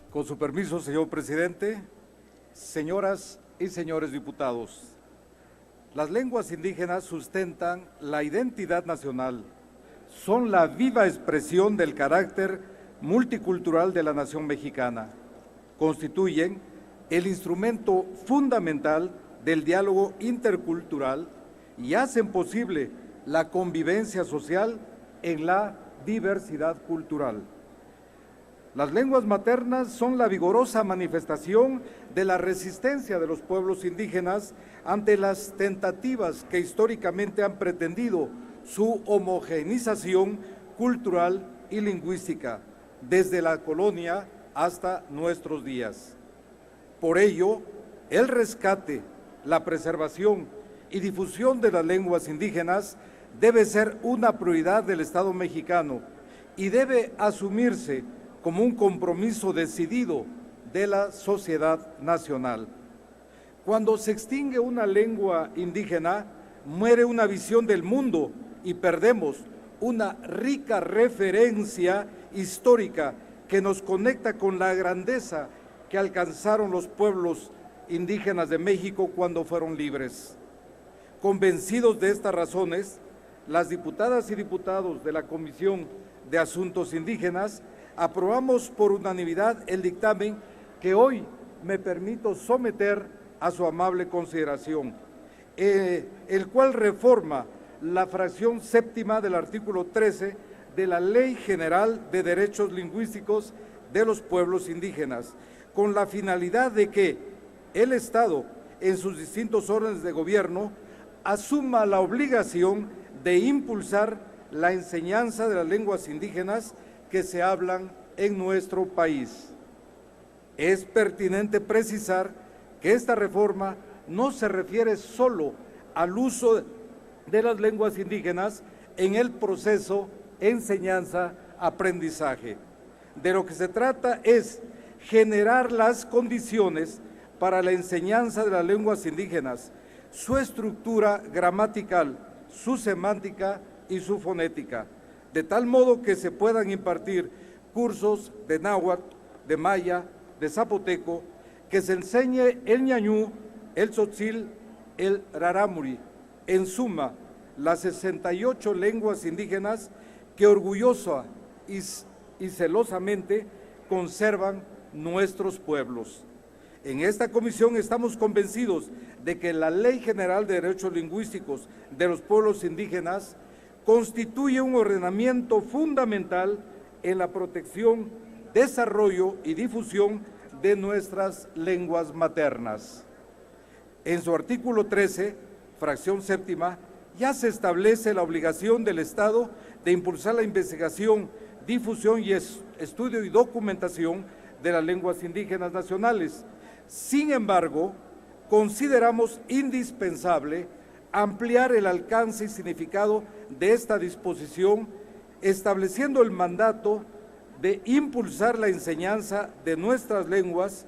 Con su permiso, señor presidente, señoras y señores diputados, las lenguas indígenas sustentan la identidad nacional, son la viva expresión del carácter multicultural de la nación mexicana, constituyen el instrumento fundamental del diálogo intercultural y hacen posible la convivencia social en la diversidad cultural. Las lenguas maternas son la vigorosa manifestación de la resistencia de los pueblos indígenas ante las tentativas que históricamente han pretendido su homogeneización cultural y lingüística, desde la colonia hasta nuestros días. Por ello, el rescate, la preservación y difusión de las lenguas indígenas debe ser una prioridad del Estado mexicano y debe asumirse como un compromiso decidido de la sociedad nacional. Cuando se extingue una lengua indígena, muere una visión del mundo y perdemos una rica referencia histórica que nos conecta con la grandeza que alcanzaron los pueblos indígenas de México cuando fueron libres. Convencidos de estas razones, las diputadas y diputados de la Comisión de Asuntos Indígenas aprobamos por unanimidad el dictamen que hoy me permito someter a su amable consideración, el cual reforma la fracción séptima del artículo 13 de la Ley General de Derechos Lingüísticos de los Pueblos Indígenas, con la finalidad de que el Estado, en sus distintos órdenes de gobierno, asuma la obligación de impulsar la enseñanza de las lenguas indígenas que se hablan en nuestro país. Es pertinente precisar que esta reforma no se refiere solo al uso de las lenguas indígenas en el proceso enseñanza-aprendizaje. De lo que se trata es generar las condiciones para la enseñanza de las lenguas indígenas, su estructura gramatical, su semántica y su fonética, de tal modo que se puedan impartir cursos de náhuatl, de maya, de zapoteco, que se enseñe el ñañú, el tzotzil, el rarámuri, en suma, las 68 lenguas indígenas que orgullosa y celosamente conservan nuestros pueblos. En esta comisión estamos convencidos de que la Ley General de Derechos Lingüísticos de los Pueblos Indígenas constituye un ordenamiento fundamental en la protección, desarrollo y difusión de nuestras lenguas maternas. En su artículo 13, fracción séptima, ya se establece la obligación del Estado de impulsar la investigación, difusión y estudio y documentación de las lenguas indígenas nacionales. Sin embargo, consideramos indispensable ampliar el alcance y significado de esta disposición, estableciendo el mandato de impulsar la enseñanza de nuestras lenguas,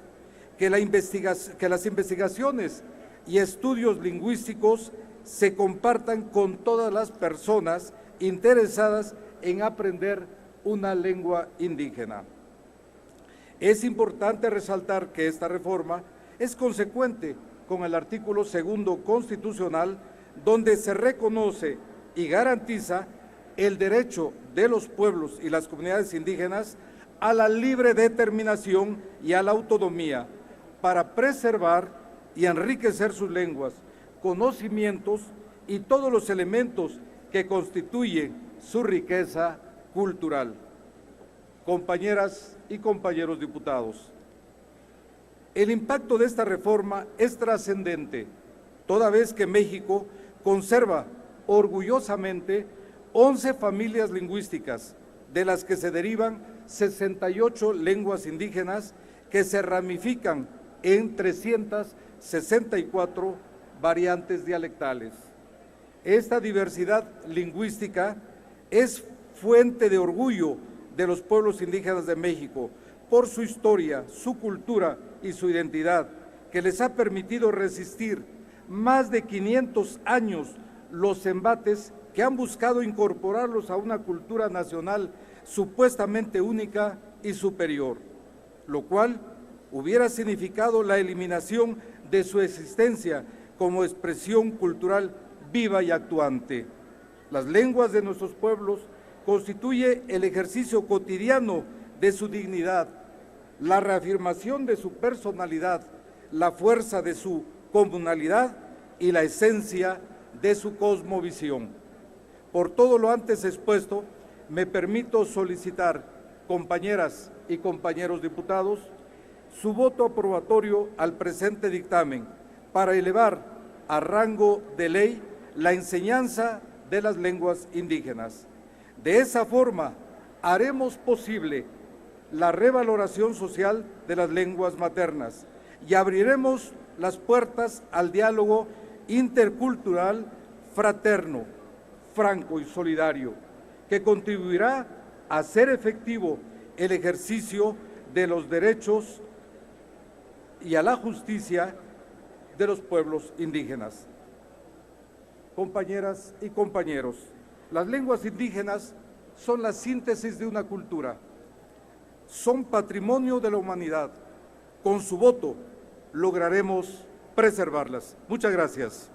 que las investigaciones y estudios lingüísticos se compartan con todas las personas interesadas en aprender una lengua indígena. Es importante resaltar que esta reforma es consecuente con el artículo 2 constitucional, donde se reconoce y garantiza el derecho de los pueblos y las comunidades indígenas a la libre determinación y a la autonomía para preservar y enriquecer sus lenguas, conocimientos y todos los elementos que constituyen su riqueza cultural. Compañeras y compañeros diputados, el impacto de esta reforma es trascendente, toda vez que México conserva orgullosamente 11 familias lingüísticas, de las que se derivan 68 lenguas indígenas que se ramifican en 364 variantes dialectales. Esta diversidad lingüística es fuente de orgullo de los pueblos indígenas de México por su historia, su cultura y su identidad, que les ha permitido resistir más de 500 años los embates que han buscado incorporarlos a una cultura nacional supuestamente única y superior, lo cual hubiera significado la eliminación de su existencia como expresión cultural viva y actuante. Las lenguas de nuestros pueblos constituye el ejercicio cotidiano de su dignidad, la reafirmación de su personalidad, la fuerza de su comunalidad y la esencia de su cosmovisión. Por todo lo antes expuesto, me permito solicitar, compañeras y compañeros diputados, su voto aprobatorio al presente dictamen para elevar a rango de ley la enseñanza de las lenguas indígenas. De esa forma, haremos posible la revaloración social de las lenguas maternas y abriremos las puertas al diálogo intercultural fraterno, franco y solidario, que contribuirá a hacer efectivo el ejercicio de los derechos y a la justicia de los pueblos indígenas. Compañeras y compañeros, las lenguas indígenas son la síntesis de una cultura, son patrimonio de la humanidad. Con su voto lograremos preservarlas. Muchas gracias.